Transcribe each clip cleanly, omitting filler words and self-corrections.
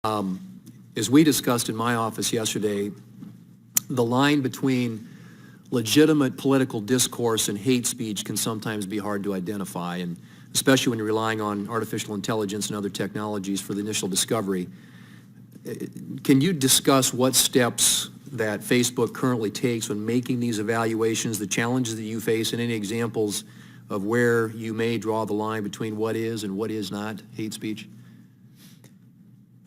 As we discussed in my office yesterday, the line between legitimate political discourse and hate speech can sometimes be hard to identify, and especially when you're relying on artificial intelligence and other technologies for the initial discovery. Can you discuss what steps that Facebook currently takes when making these evaluations, the challenges that you face, and any examples of where you may draw the line between what is and what is not hate speech?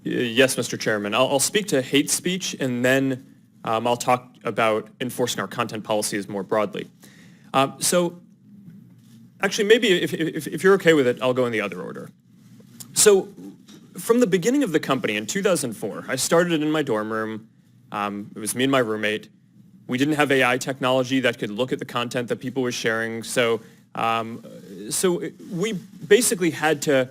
Yes, Mr. Chairman. I'll speak to hate speech, and then I'll talk about enforcing our content policies more broadly. So actually, maybe if you're okay with it, I'll go in the other order. So from the beginning of the company in 2004, I started it in my dorm room. It was me and my roommate. We didn't have AI technology that could look at the content that people were sharing. So we basically had to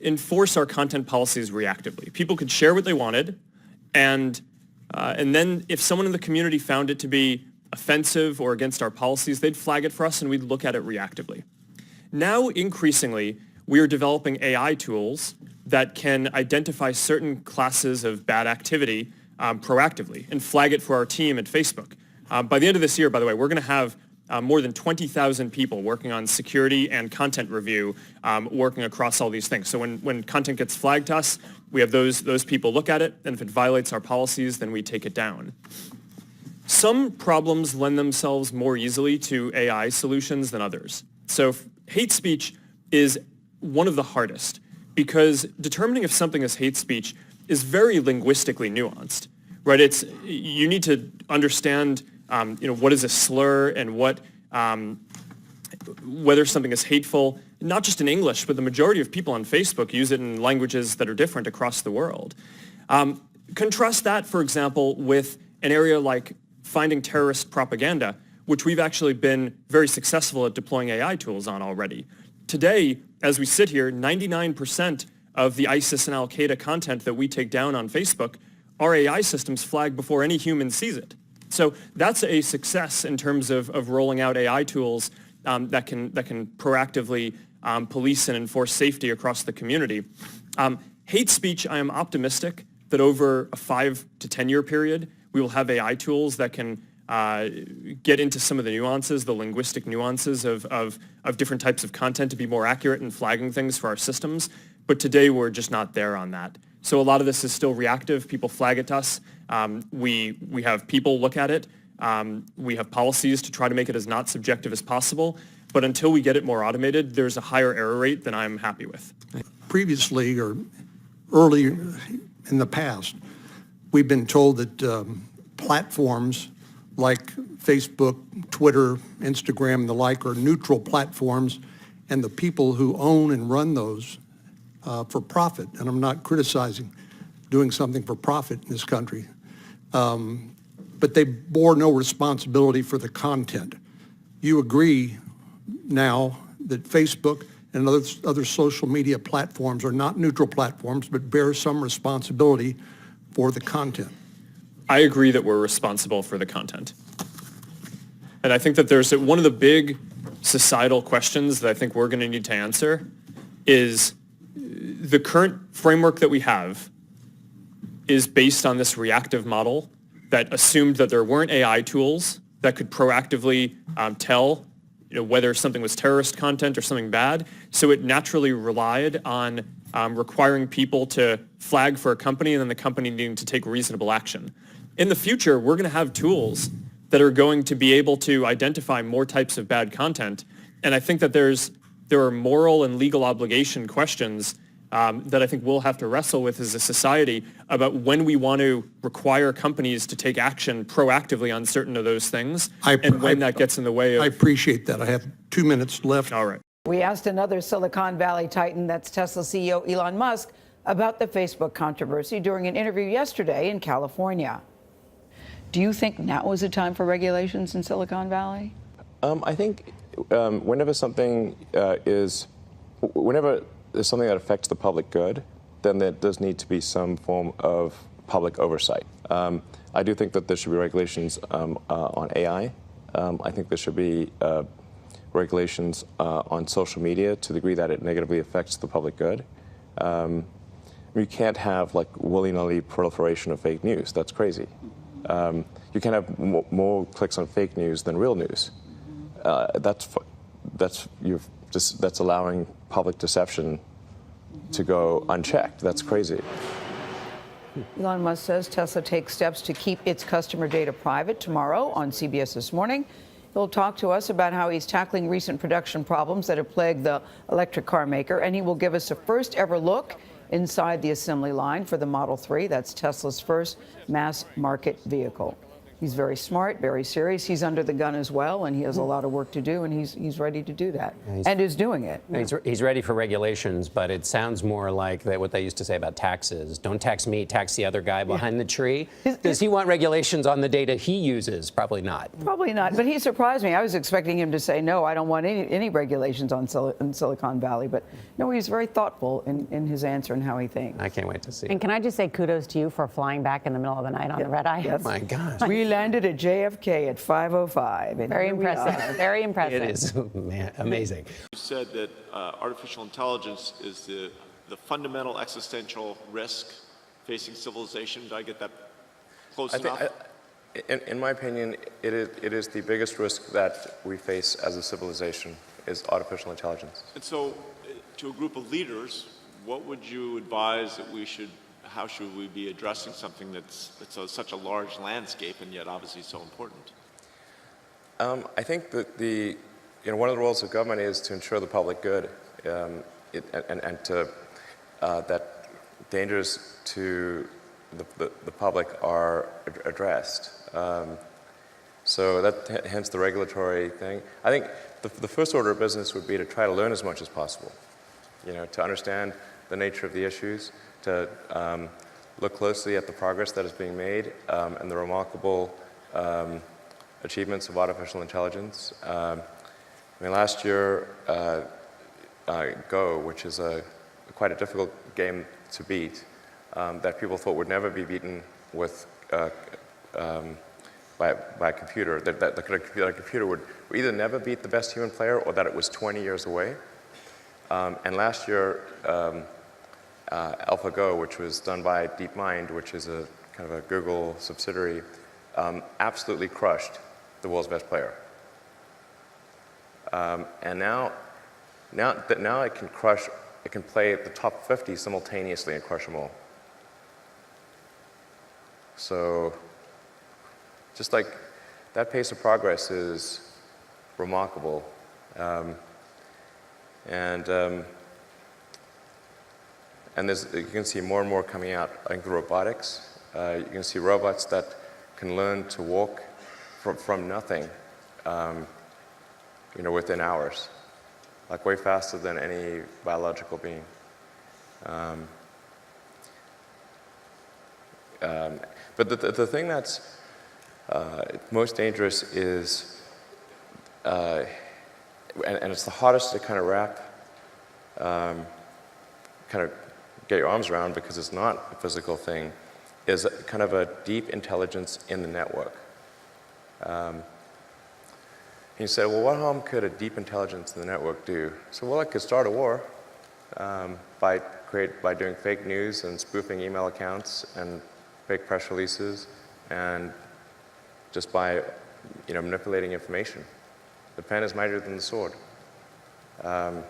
enforce our content policies reactively. People could share what they wanted, and then if someone in the community found it to be offensive or against our policies, they'd flag it for us and we'd look at it reactively. Now, increasingly, we are developing AI tools that can identify certain classes of bad activity proactively and flag it for our team at Facebook. By the end of this year, by the way, we're going to have more than 20,000 people working on security and content review, working across all these things. So when content gets flagged to us, we have those people look at it, and if it violates our policies, then we take it down. Some problems lend themselves more easily to AI solutions than others. So hate speech is one of the hardest, because determining if something is hate speech is very linguistically nuanced, right? You need to understand what is a slur and whether something is hateful, not just in English, but the majority of people on Facebook use it in languages that are different across the world. Contrast that, for example, with an area like finding terrorist propaganda, which we've actually been very successful at deploying AI tools on already. Today, as we sit here, 99% of the ISIS and Al-Qaeda content that we take down on Facebook, our AI systems flag before any human sees it. So that's a success in terms of rolling out AI tools that can proactively police and enforce safety across the community. Hate speech, I am optimistic that over a 5 to 10 year period, we will have AI tools that can get into some of the nuances, the linguistic nuances of different types of content to be more accurate in flagging things for our systems. But today, we're just not there on that. So a lot of this is still reactive. People flag it to us. We have people look at it. We have policies to try to make it as not subjective as possible. But until we get it more automated, there's a higher error rate than I'm happy with. Previously, or early in the past, we've been told that platforms like Facebook, Twitter, Instagram, and the like are neutral platforms, and the people who own and run those for profit, and I'm not criticizing doing something for profit in this country, but they bore no responsibility for the content. You agree now that Facebook and other social media platforms are not neutral platforms, but bear some responsibility for the content? I agree that we're responsible for the content. And I think that there's one of the big societal questions that I think we're going to need to answer is the current framework that we have is based on this reactive model that assumed that there weren't AI tools that could proactively tell whether something was terrorist content or something bad. So it naturally relied on requiring people to flag for a company and then the company needing to take reasonable action. In the future, we're going to have tools that are going to be able to identify more types of bad content. And I think that there are moral and legal obligation questions that I think we'll have to wrestle with as a society about when we want to require companies to take action proactively on certain of those things and when that gets in the way of... I appreciate that. I have 2 minutes left. All right. We asked another Silicon Valley titan, that's Tesla CEO Elon Musk, about the Facebook controversy during an interview yesterday in California. Do you think now is the time for regulations in Silicon Valley? I think whenever there's something that affects the public good, then there does need to be some form of public oversight. I do think that there should be regulations on AI. I think there should be regulations on social media to the degree that it negatively affects the public good. you can't have like willy-nilly proliferation of fake news. That's crazy. You can have more clicks on fake news than real news. That's allowing public deception to go unchecked. That's crazy. Elon Musk says Tesla takes steps to keep its customer data private. Tomorrow on CBS This Morning, he'll talk to us about how he's tackling recent production problems that have plagued the electric car maker, and he will give us a first ever look inside the assembly line for the Model 3. That's Tesla's first mass market vehicle. He's very smart, very serious. He's under the gun as well, and he has a lot of work to do, and he's ready to do that, and is doing it. He's ready for regulations, but it sounds more like what they used to say about taxes. Don't tax me, tax the other guy behind the tree. Does he want regulations on the data he uses? Probably not. Probably not, but he surprised me. I was expecting him to say, no, I don't want any regulations on in Silicon Valley, but no, he's very thoughtful in his answer and how he thinks. I can't wait to see. And can I just say kudos to you for flying back in the middle of the night on the red eye? Yes. Oh my gosh. We landed at JFK at 5:05. Very impressive. Very impressive. It is amazing. You said that artificial intelligence is the fundamental existential risk facing civilization. Did I get that close enough? In my opinion, it is the biggest risk that we face as a civilization is artificial intelligence. And so, to a group of leaders, what would you advise that how should we be addressing something that's such a large landscape and yet obviously so important? I think that one of the roles of government is to ensure the public good, and to that dangers to the public are addressed. So that hence the regulatory thing. I think the first order of business would be to try to learn as much as possible, to understand the nature of the issues, to look closely at the progress that is being made and the remarkable achievements of artificial intelligence. Last year, Go, which is quite a difficult game to beat, that people thought would never be beaten with by a computer, that a computer would either never beat the best human player or that it was 20 years away. And last year, AlphaGo, which was done by DeepMind, which is a kind of a Google subsidiary, absolutely crushed the world's best player. And now it can play at the top 50 simultaneously and crush them all. So, just like that pace of progress is remarkable, and you can see more and more coming out. I think the robotics, you can see robots that can learn to walk from nothing, within hours, like way faster than any biological being. But the thing that's most dangerous is, and it's the hardest to kind of wrap, kind of get your arms around because it's not a physical thing, is kind of a deep intelligence in the network. You say, well, what harm could a deep intelligence in the network do? So, well, it could start a war by doing fake news and spoofing email accounts and fake press releases, and just by manipulating information. The pen is mightier than the sword. As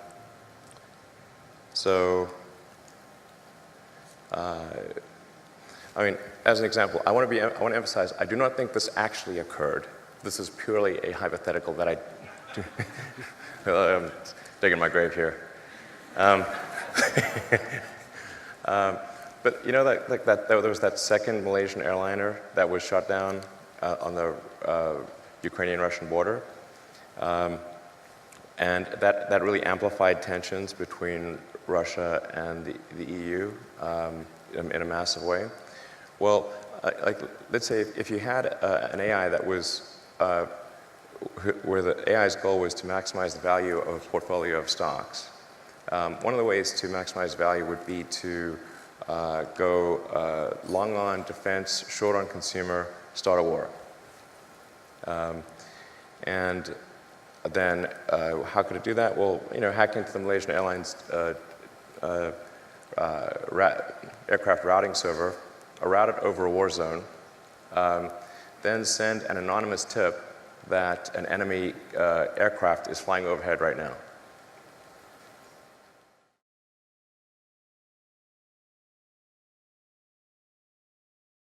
an example, I want to emphasize, I do not think this actually occurred. This is purely a hypothetical that I'm digging my grave here. But there was that second Malaysian airliner that was shot down on the Ukrainian-Russian border, and that really amplified tensions between Russia and the EU in a massive way. Well, let's say if you had an AI that was where the AI's goal was to maximize the value of a portfolio of stocks. One of the ways to maximize value would be to go long on defense, short on consumer, start a war. And then how could it do that? Well, hack into the Malaysian Airlines aircraft routing server, route it over a war zone, then send an anonymous tip that an enemy aircraft is flying overhead right now.